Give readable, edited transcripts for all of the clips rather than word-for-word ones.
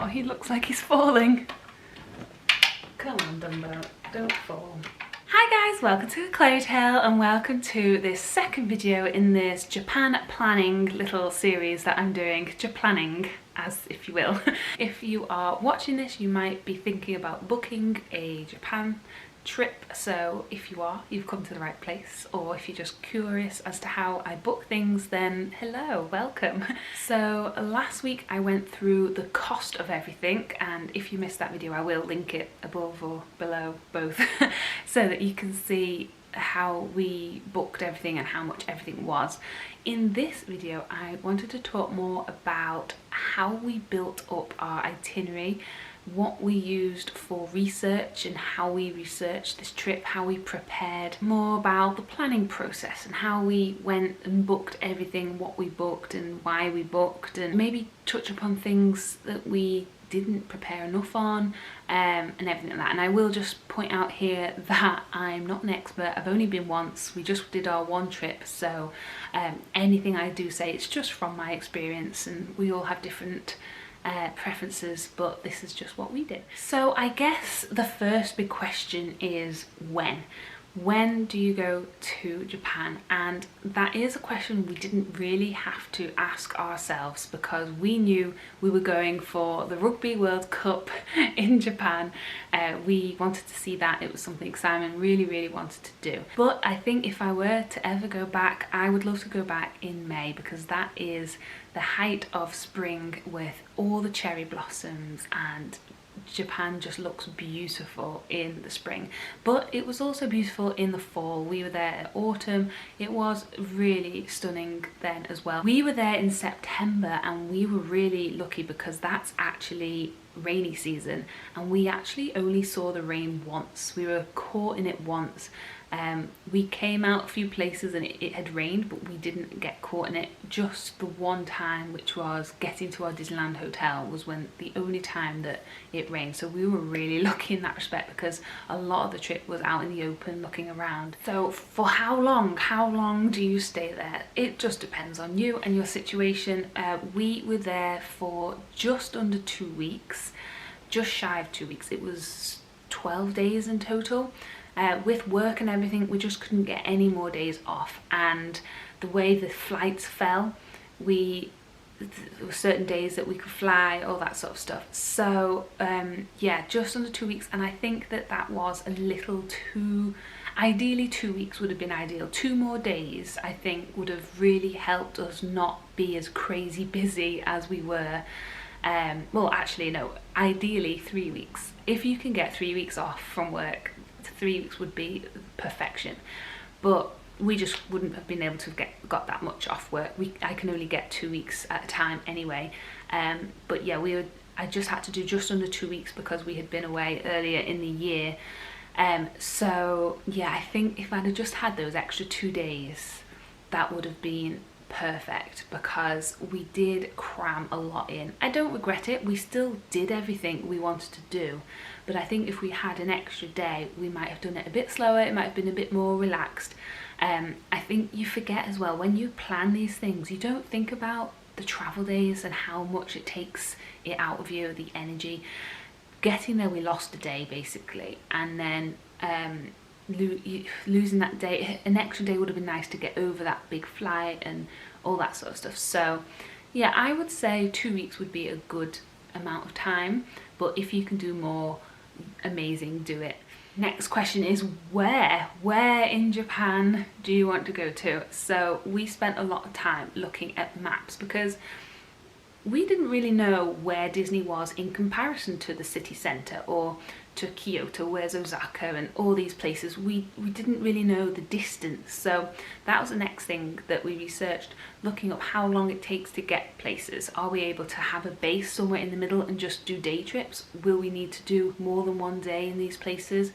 Oh, he looks like he's falling. Come on, Dumbo, don't fall. Hi guys, welcome to aclaireytale and welcome to this second video in this Japan planning little series that I'm doing, Japlanning, as if you will. If you are watching this, you might be thinking about booking a Japan trip, so if you are, you've come to the right place, or if you're just curious as to how I book things, then hello, welcome. So last week I went through the cost of everything, and if you missed that video I will link it above or below, both, so that you can see how we booked everything and how much everything was. In this video I wanted to talk more about how we built up our itinerary, what we used for research and how we researched this trip, how we prepared, more about the planning process and how we went and booked everything, what we booked and why we booked, and maybe touch upon things that we didn't prepare enough on, and everything like that. And I will just point out here that I'm not an expert, I've only been once, we just did our one trip, so anything I do say it's just from my experience, and we all have different preferences, but this is just what we did. So I guess the first big question is when do you go to Japan? And that is a question we didn't really have to ask ourselves, because we knew we were going for the Rugby World Cup in Japan. We wanted to see that. It was something Simon really wanted to do. But I think if I were to ever go back, I would love to go back in May, because that is the height of spring with all the cherry blossoms, and Japan just looks beautiful in the spring. But it was also beautiful in the fall. We were there in autumn. It was really stunning then as well. We were there in September and we were really lucky because that's actually rainy season, and we actually only saw the rain once. We were caught in it once. We came out a few places and it had rained, but we didn't get caught in it. Just the one time, which was getting to our Disneyland hotel, was when the only time that it rained. So we were really lucky in that respect, because a lot of the trip was out in the open looking around. So for how long do you stay there? It just depends on you and your situation. We were there for just under 2 weeks, just shy of 2 weeks. It was 12 days in total. With work and everything, we just couldn't get any more days off, and the way the flights fell, there were certain days that we could fly, all that sort of stuff. So yeah, just under 2 weeks, and I think that was a little too, ideally 2 weeks would have been ideal. 2 more days I think would have really helped us not be as crazy busy as we were. Well, actually no, ideally 3 weeks. If you can get 3 weeks off from work, 3 weeks would be perfection, but we just wouldn't have been able to got that much off work. I can only get 2 weeks at a time anyway. But yeah, I just had to do just under 2 weeks because we had been away earlier in the year. So yeah, I think if I'd have just had those extra 2 days, that would have been perfect, because we did cram a lot in. I don't regret it. We still did everything we wanted to do, but I think if we had an extra day, we might have done it a bit slower. It might have been a bit more relaxed. I think you forget as well, when you plan these things, you don't think about the travel days and how much it takes it out of you, the energy. Getting there, we lost a day basically, and then losing that day, an extra day would have been nice to get over that big flight and all that sort of stuff. So yeah, I would say 2 weeks would be a good amount of time, but if you can do more, amazing, do it. Next question is where in Japan do you want to go to? So we spent a lot of time looking at maps, because we didn't really know where Disney was in comparison to the city centre or to Kyoto, where's Osaka, and all these places. We didn't really know the distance, so that was the next thing that we researched, looking up how long it takes to get places. Are we able to have a base somewhere in the middle and just do day trips? Will we need to do more than one day in these places?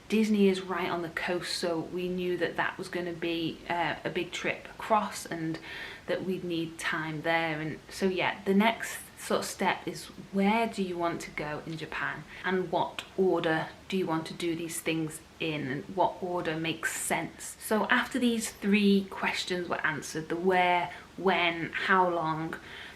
Disney is right on the coast, so we knew that was going to be a big trip across, and that we'd need time there. And so yeah, the next sort of step is, where do you want to go in Japan, and what order do you want to do these things in, and what order makes sense? So after these 3 questions were answered, the where, when, how long,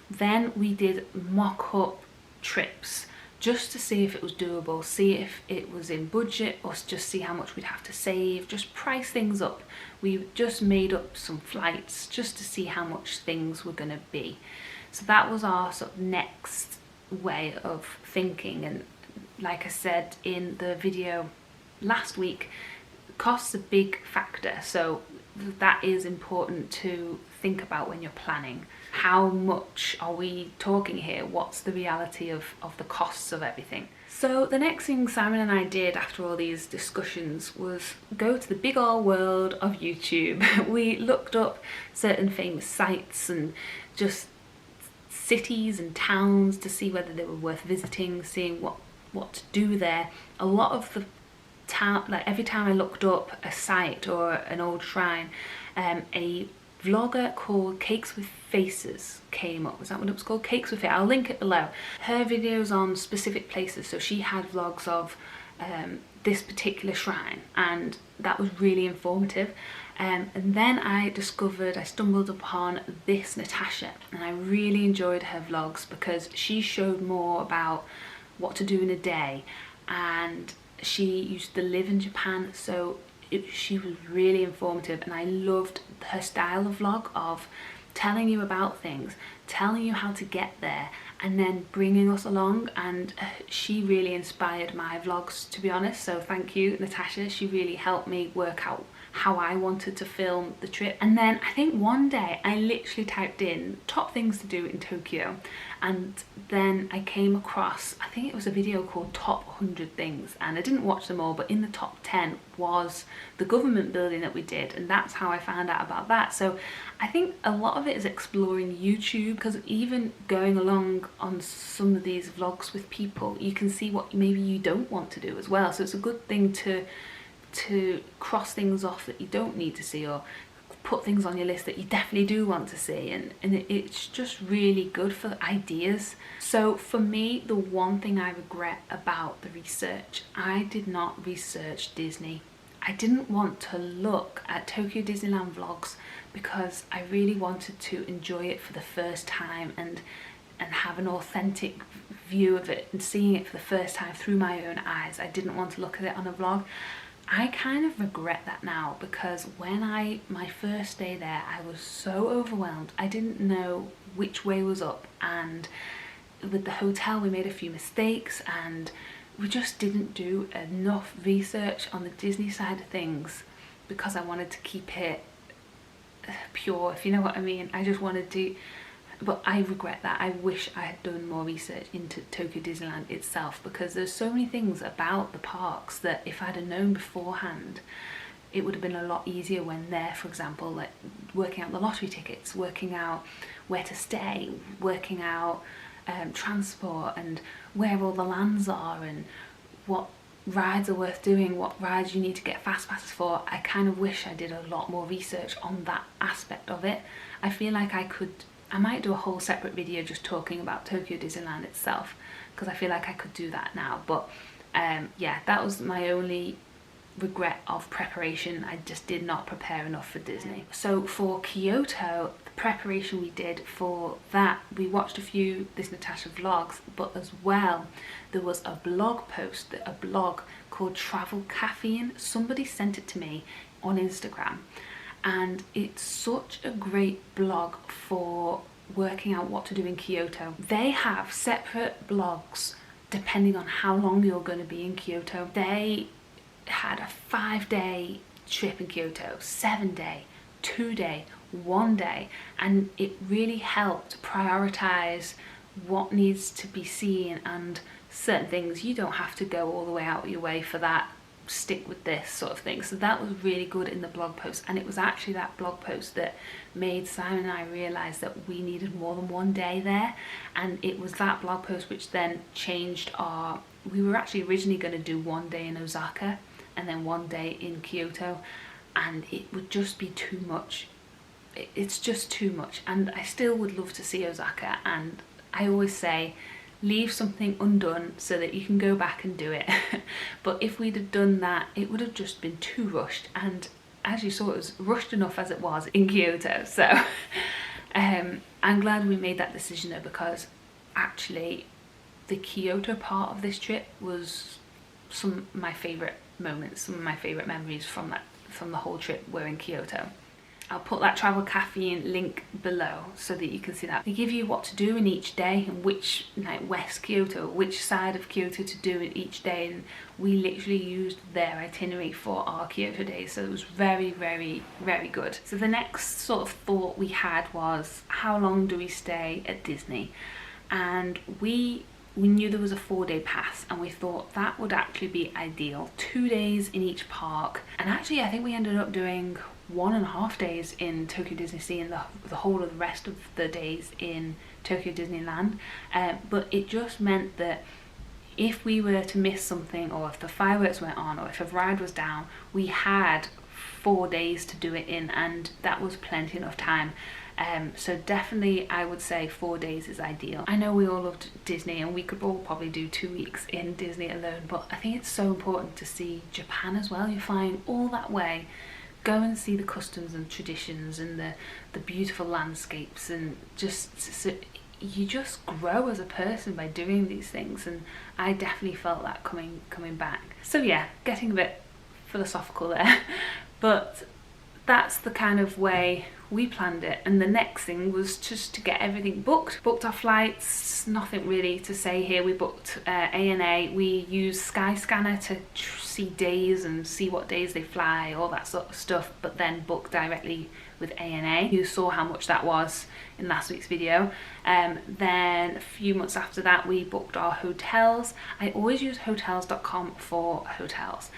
then we did mock up trips just to see if it was doable, see if it was in budget, or just see how much we'd have to save, just price things up. We just made up some flights just to see how much things were going to be. So that was our sort of next way of thinking. And like I said in the video last week, cost's a big factor, so that is important to think about when you're planning. How much are we talking here? What's the reality of the costs of everything? So the next thing Simon and I did after all these discussions was go to the big old world of YouTube. We looked up certain famous sites and just cities and towns to see whether they were worth visiting, seeing what to do there. A lot of the town, like every time I looked up a site or an old shrine, a vlogger called Cakes with Faces came up. Was that what it was called? Cakes with Faces. I'll link it below. Her videos on specific places, so she had vlogs of this particular shrine, and that was really informative. And then I stumbled upon this Natasha, and I really enjoyed her vlogs because she showed more about what to do in a day, and she used to live in Japan, so she was really informative, and I loved her style of vlog of telling you about things, telling you how to get there, and then bringing us along. And she really inspired my vlogs, to be honest, so thank you, Natasha. She really helped me work out how I wanted to film the trip. And then I think one day I literally typed in top things to do in Tokyo, and then I came across, I think it was a video called Top 100 Things, and I didn't watch them all, but in the top 10 was the government building that we did, and that's how I found out about that. So I think a lot of it is exploring YouTube, because even going along on some of these vlogs with people, you can see what maybe you don't want to do as well. So it's a good thing to cross things off that you don't need to see, or put things on your list that you definitely do want to see, and it's just really good for ideas. So for me, the one thing I regret about the research, I did not research Disney. I didn't want to look at Tokyo Disneyland vlogs because I really wanted to enjoy it for the first time and have an authentic view of it and seeing it for the first time through my own eyes. I didn't want to look at it on a vlog. I kind of regret that now, because when my first day there, I was so overwhelmed. I didn't know which way was up, and with the hotel we made a few mistakes, and we just didn't do enough research on the Disney side of things because I wanted to keep it pure, if you know what I mean. I just wanted to, but I regret that. I wish I had done more research into Tokyo Disneyland itself, because there's so many things about the parks that if I'd have known beforehand, it would have been a lot easier when there. For example, like working out the lottery tickets, working out where to stay, working out transport and where all the lands are and what rides are worth doing, what rides you need to get fast passes for. I kind of wish I did a lot more research on that aspect of it. I feel like I might do a whole separate video just talking about Tokyo Disneyland itself, because I feel like I could do that now. But yeah, that was my only regret of preparation. I just did not prepare enough for Disney. So for Kyoto, the preparation we did for that, we watched a few This Natasha vlogs, but as well there was a blog post, a blog called Travel Caffeine. Somebody sent it to me on Instagram, and it's such a great blog for working out what to do in Kyoto. They have separate blogs depending on how long you're going to be in Kyoto. They had a 5-day trip in Kyoto, 7-day, 2-day, 1 day, and it really helped prioritize what needs to be seen, and certain things you don't have to go all the way out your way for that, stick with this sort of thing. So that was really good in the blog post, and it was actually that blog post that made Simon and I realise that we needed more than 1 day there. And it was that blog post which then changed we were actually originally going to do 1 day in Osaka and then 1 day in Kyoto, and it would just be too much. It's just too much, and I still would love to see Osaka, and I always say leave something undone so that you can go back and do it. But if we'd have done that, it would have just been too rushed, and as you saw, it was rushed enough as it was in Kyoto. So I'm glad we made that decision though, because actually the Kyoto part of this trip was some of my favourite moments, some of my favourite memories from the whole trip were in Kyoto. I'll put that Travel Caffeine link below so that you can see that. They give you what to do in each day and which, like West Kyoto, which side of Kyoto to do it each day, and we literally used their itinerary for our Kyoto days, so it was very, very, very good. So the next sort of thought we had was, how long do we stay at Disney? And we knew there was a 4-day pass, and we thought that would actually be ideal. 2 days in each park, and actually I think we ended up doing 1.5 days in Tokyo DisneySea and the whole of the rest of the days in Tokyo Disneyland. But it just meant that if we were to miss something, or if the fireworks went on, or if a ride was down, we had 4 days to do it in, and that was plenty enough time. So definitely I would say 4 days is ideal. I know we all loved Disney, and we could all probably do 2 weeks in Disney alone, but I think it's so important to see Japan as well. You're flying all that way, go and see the customs and traditions and the beautiful landscapes, and just so you just grow as a person by doing these things, and I definitely felt that coming back. So yeah, getting a bit philosophical there, but that's the kind of way we planned it. And the next thing was just to get everything booked our flights. Nothing really to say here. We booked ANA. We used Skyscanner to see days and see what days they fly, all that sort of stuff, but then booked directly with ANA. You saw how much that was in last week's video. Then a few months after that we booked our hotels. I always use hotels.com for hotels.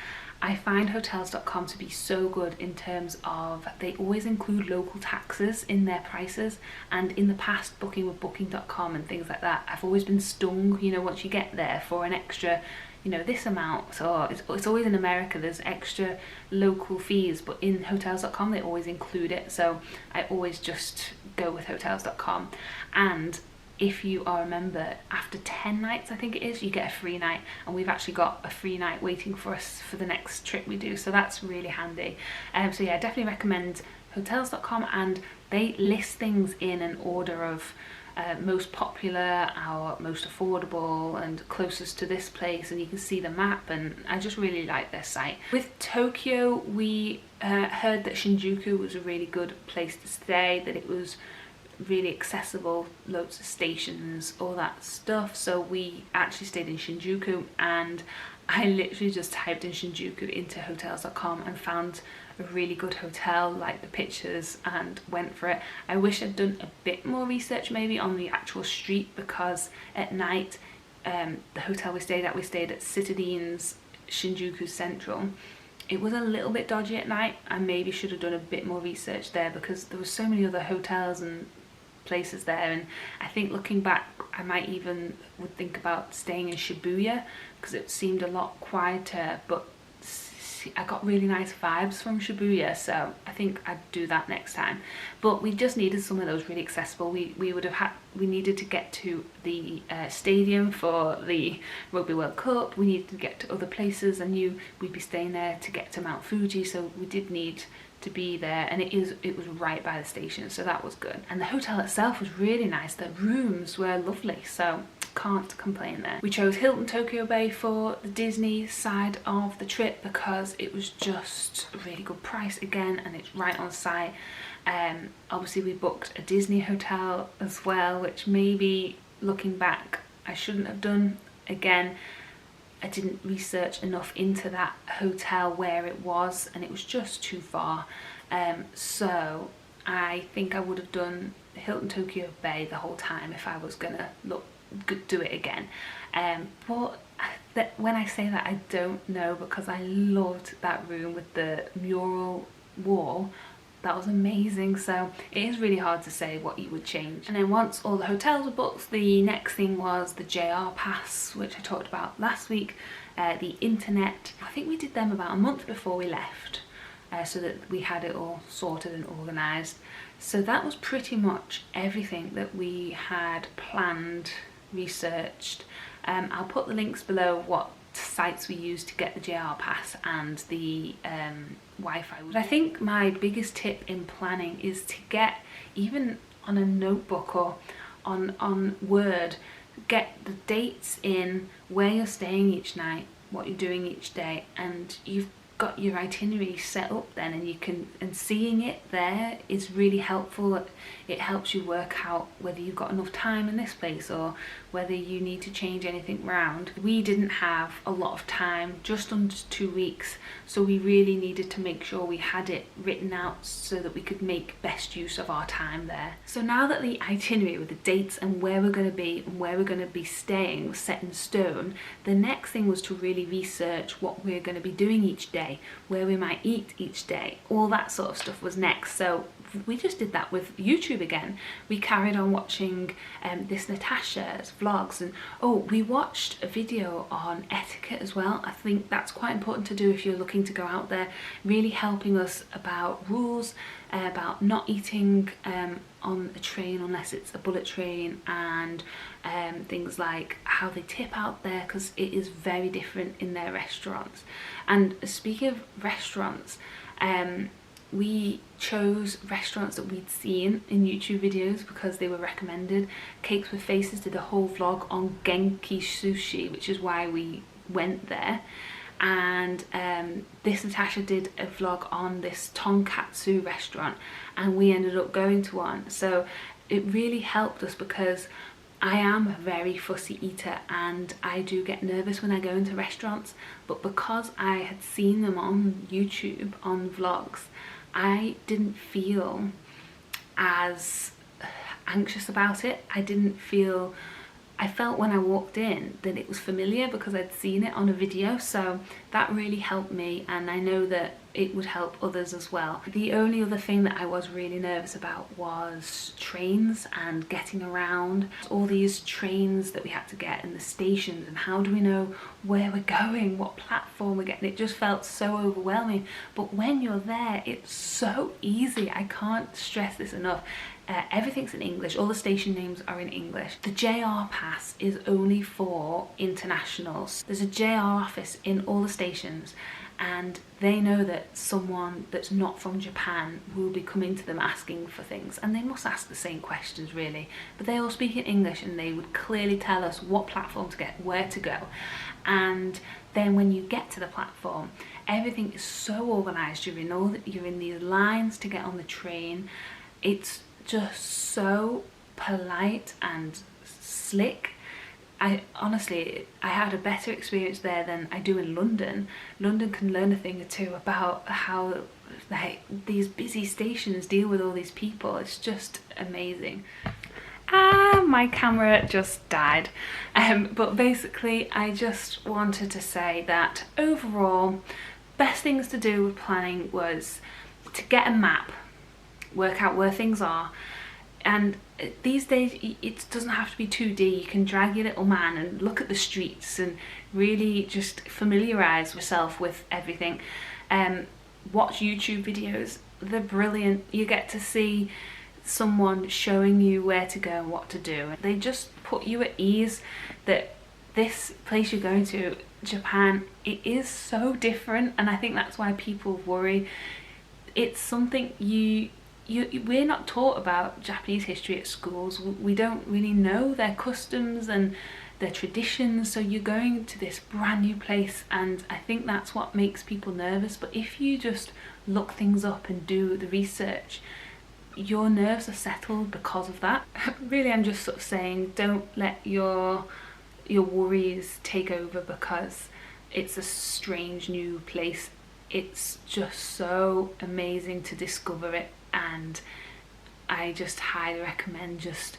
I find hotels.com to be so good in terms of they always include local taxes in their prices, and in the past booking with booking.com and things like that, I've always been stung, you know, once you get there for an extra, you know, this amount. So it's always in America there's extra local fees, but in hotels.com they always include it, so I always just go with hotels.com. And if you are a member, after 10 nights I think it is, you get a free night, and we've actually got a free night waiting for us for the next trip we do, so that's really handy. So yeah, I definitely recommend hotels.com, and they list things in an order of most popular, our most affordable, and closest to this place, and you can see the map, and I just really like their site. With Tokyo, we heard that Shinjuku was a really good place to stay, that it was really accessible, loads of stations, all that stuff, so we actually stayed in Shinjuku, and I literally just typed in Shinjuku into hotels.com and found a really good hotel, liked the pictures and went for it. I wish I'd done a bit more research maybe on the actual street, because at night the hotel we stayed at Citadines Shinjuku Central, it was a little bit dodgy at night. I maybe should have done a bit more research there, because there were so many other hotels and places there, and I think looking back I might even would think about staying in Shibuya, because it seemed a lot quieter, but I got really nice vibes from Shibuya, so I think I'd do that next time. But we just needed some of those really accessible. We needed to get to the stadium for the Rugby World Cup, we needed to get to other places. I knew we'd be staying there to get to Mount Fuji, so we did need to be there, and it was right by the station, so that was good. And the hotel itself was really nice, the rooms were lovely, so can't complain there. We chose Hilton Tokyo Bay for the Disney side of the trip because it was just a really good price again, and it's right on site. Obviously we booked a Disney hotel as well, which maybe looking back I shouldn't have done. Again, I didn't research enough into that hotel where it was, and it was just too far. So I think I would have done Hilton Tokyo Bay the whole time if I was gonna do it again. But when I say that, I don't know, because I loved that room with the mural wall. That was amazing, so it is really hard to say what you would change. And then once all the hotels were booked, the next thing was the JR pass, which I talked about last week, the internet. I think we did them about a month before we left, so that we had it all sorted and organised. So that was pretty much everything that we had planned, researched. I'll put the links below what sites we used to get the JR pass and the Wi-Fi. But I think my biggest tip in planning is to get, even on a notebook or on Word, get the dates in, where you're staying each night, what you're doing each day, and you've got your itinerary set up then, and you can, and seeing it there is really helpful. It helps you work out whether you've got enough time in this place or whether you need to change anything around. We didn't have a lot of time, just under 2 weeks, so we really needed to make sure we had it written out so that we could make best use of our time there. So now that the itinerary with the dates and where we're going to be and where we're going to be staying was set in stone, the next thing was to really research what we're going to be doing each day, where we might eat each day. All that sort of stuff was next. So we just did that with YouTube again. We carried on watching this Natasha's vlogs, and we watched a video on etiquette as well. I think that's quite important to do if you're looking to go out there, really helping us about rules, about not eating on a train unless it's a bullet train, and things like how they tip out there, because it is very different in their restaurants. And speaking of restaurants, we chose restaurants that we'd seen in YouTube videos because they were recommended. Cakes with Faces did a whole vlog on Genki Sushi, which is why we went there. And this Natasha did a vlog on this tonkatsu restaurant, and we ended up going to one. So it really helped us because I am a very fussy eater and I do get nervous when I go into restaurants, but because I had seen them on YouTube, on vlogs, I didn't feel as anxious about it. I felt when I walked in that it was familiar because I'd seen it on a video, so that really helped me, and I know that it would help others as well. The only other thing that I was really nervous about was trains and getting around. All these trains that we had to get and the stations, and how do we know where we're going, what platform we're getting. It just felt so overwhelming, but when you're there it's so easy. I can't stress this enough. Everything's in English, all the station names are in English. The JR pass is only for internationals. There's a JR office in all the stations, and they know that someone that's not from Japan will be coming to them asking for things, and they must ask the same questions really, but they all speak in English and they would clearly tell us what platform to get, where to go. And then when you get to the platform, everything is so organised. You're in these lines to get on the train. It's just so polite and slick. I had a better experience there than I do in London. London can learn a thing or two about how these busy stations deal with all these people. It's just amazing. My camera just died. But basically I just wanted to say that overall, best things to do with planning was to get a map, work out where things are, and these days it doesn't have to be 2D. You can drag your little man and look at the streets and really just familiarise yourself with everything. Watch YouTube videos, they're brilliant. You get to see someone showing you where to go and what to do. They just put you at ease that this place you're going to, Japan, it is so different, and I think that's why people worry. It's something we're not taught about Japanese history at schools. We don't really know their customs and their traditions, so you're going to this brand new place, and I think that's what makes people nervous. But if you just look things up and do the research, your nerves are settled because of that. Really, I'm just sort of saying, don't let your worries take over because it's a strange new place. It's just so amazing to discover it, and I just highly recommend just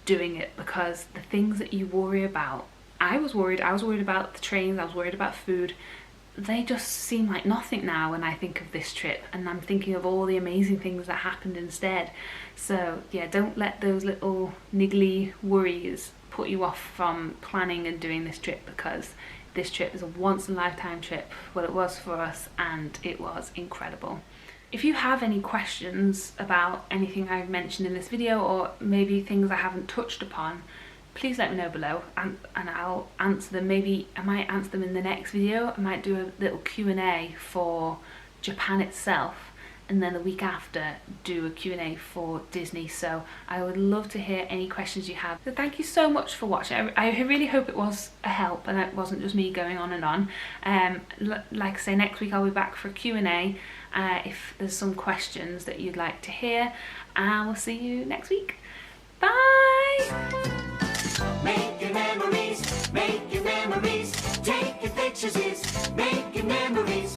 doing it, because the things that you worry about, I was worried about the trains, I was worried about food. They just seem like nothing now when I think of this trip, and I'm thinking of all the amazing things that happened instead. So yeah, don't let those little niggly worries put you off from planning and doing this trip, because this trip is a once-in-a-lifetime trip. Well, it was for us, and it was incredible. If you have any questions about anything I've mentioned in this video, or maybe things I haven't touched upon, please let me know below, and I'll answer them. Maybe I might answer them in the next video. I might do a little Q&A for Japan itself, and then the week after do a Q&A for Disney. So I would love to hear any questions you have. So thank you so much for watching. I really hope it was a help and it wasn't just me going on and on. Like I say, next week I'll be back for a Q&A if there's some questions that you'd like to hear, and we'll see you next week. Bye! Make your memories, take your pictures,